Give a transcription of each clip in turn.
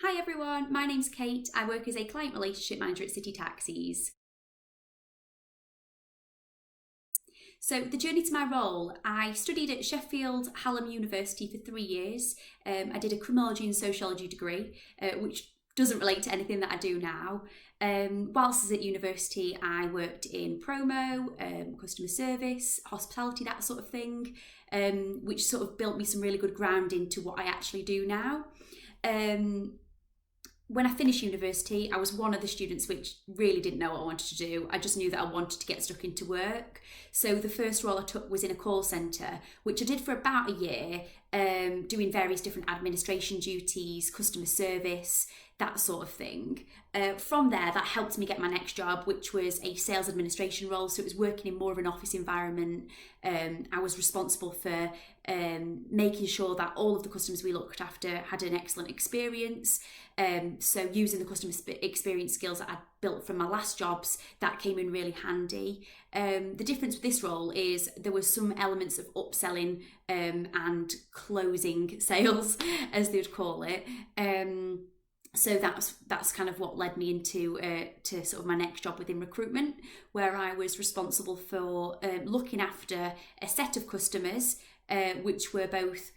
Hi everyone, my name's Kate. I work as a client relationship manager at City Taxis. So the journey to my role, I studied at Sheffield Hallam University for 3 years. I did a criminology and sociology degree, which doesn't relate to anything that I do now. Whilst I was at university, I worked in promo, customer service, hospitality, that sort of thing, which sort of built me some really good ground into what I actually do now. When I finished university, I was one of the students which really didn't know what I wanted to do. I just knew that I wanted to get stuck into work. So the first role I took was in a call centre, which I did for about a year, doing various different administration duties, customer service, that sort of thing. From there, that helped me get my next job, which was a sales administration role. So it was working in more of an office environment. I was responsible for making sure that all of the customers we looked after had an excellent experience. So using the customer experience skills that I'd built from my last jobs, that came in really handy. The difference with this role is there was some elements of upselling and closing sales, as they would call it. So that's kind of what led me into to sort of my next job within recruitment, where I was responsible for looking after a set of customers, which were both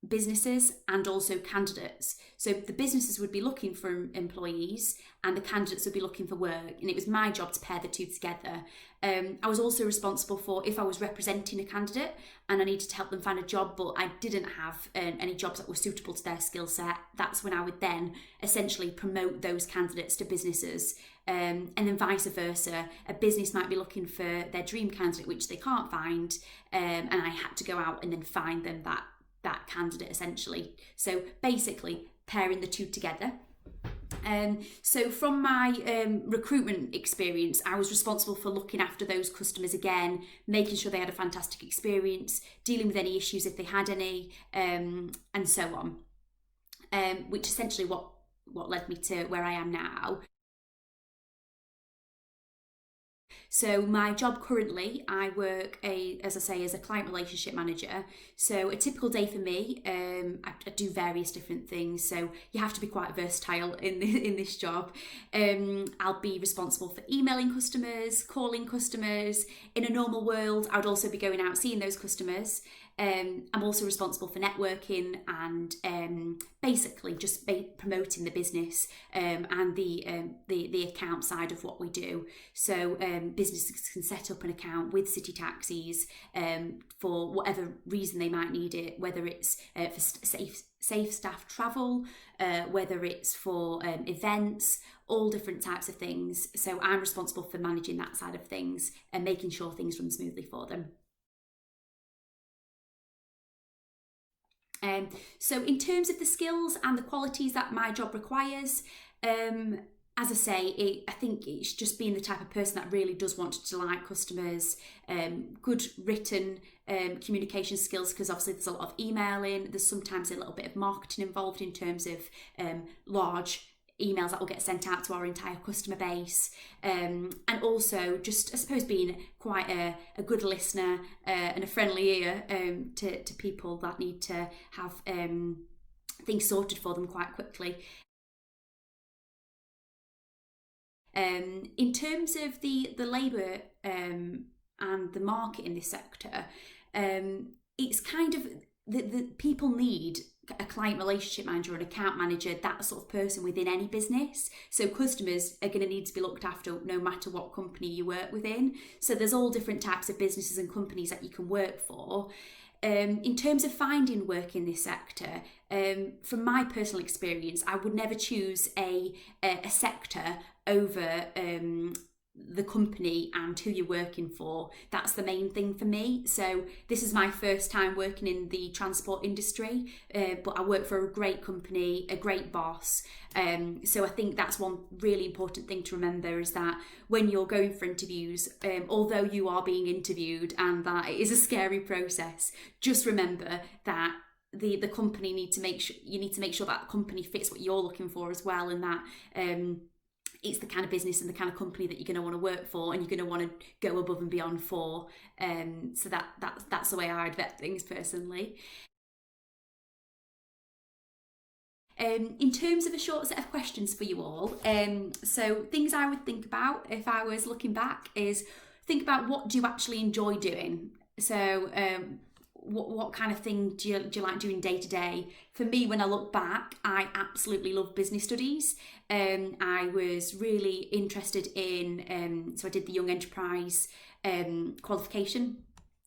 businesses and also candidates. So the businesses would be looking for employees and the candidates would be looking for work, and it was my job to pair the two together. I was also responsible for if I was representing a candidate and I needed to help them find a job, but I didn't have any jobs that were suitable to their skill set. That's when I would then essentially promote those candidates to businesses. And then vice versa, a business might be looking for their dream candidate, which they can't find, and I had to go out and then find them that candidate essentially. So basically pairing the two together. So from my recruitment experience, I was responsible for looking after those customers again, making sure they had a fantastic experience, dealing with any issues if they had any, and so on, which essentially what led me to where I am now. So my job currently, I work as I say, as a client relationship manager. So a typical day for me, I do various different things. So you have to be quite versatile in this job. I'll be responsible for emailing customers, calling customers. In a normal world, I would also be going out seeing those customers. I'm also responsible for networking and basically just promoting the business and the account side of what we do. So businesses can set up an account with City Taxis for whatever reason they might need it, whether it's for safe staff travel, whether it's for events, all different types of things. So I'm responsible for managing that side of things and making sure things run smoothly for them. So in terms of the skills and the qualities that my job requires, as I say, I think it's just being the type of person that really does want to delight customers, good written communication skills, because obviously there's a lot of emailing, there's sometimes a little bit of marketing involved in terms of large emails that will get sent out to our entire customer base, and also just I suppose being quite a good listener and a friendly ear to people that need to have things sorted for them quite quickly. In terms of the labour and the market in this sector, it's kind of the people need a client relationship manager or an account manager, that sort of person within any business. So customers are going to need to be looked after no matter what company you work within. So there's all different types of businesses and companies that you can work for. In terms of finding work in this sector, from my personal experience, I would never choose a sector over the company and who you're working for. That's the main thing for me. So this is my first time working in the transport industry, but I work for a great company, a great boss. So I think that's one really important thing to remember, is that when you're going for interviews, although you are being interviewed and that it is a scary process, just remember that the company need to make sure that company fits what you're looking for as well, and that it's the kind of business and the kind of company that you're going to want to work for and you're going to want to go above and beyond for. So that's the way I'd vet things personally. In terms of a short set of questions for you all, so things I would think about if I was looking back is think about what do you actually enjoy doing. So what kind of thing do you like doing day to day? For me, when I look back, I absolutely love business studies. I was really interested in, so I did the Young Enterprise qualification,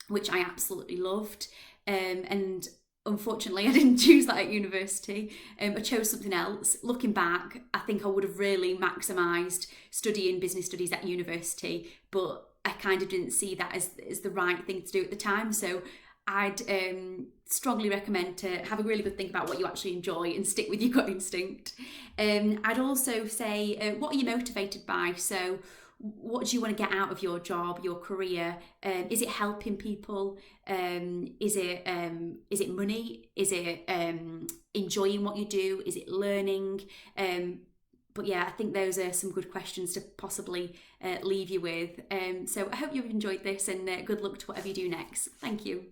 which I absolutely loved. And unfortunately, I didn't choose that at university. I chose something else. Looking back, I think I would have really maximised studying business studies at university, but I kind of didn't see that as the right thing to do at the time. So I'd strongly recommend to have a really good think about what you actually enjoy and stick with your gut instinct. I'd also say, what are you motivated by? So what do you want to get out of your job, your career? Is it helping people? Is it money? Is it enjoying what you do? Is it learning? But yeah, I think those are some good questions to possibly leave you with. So I hope you've enjoyed this, and good luck to whatever you do next. Thank you.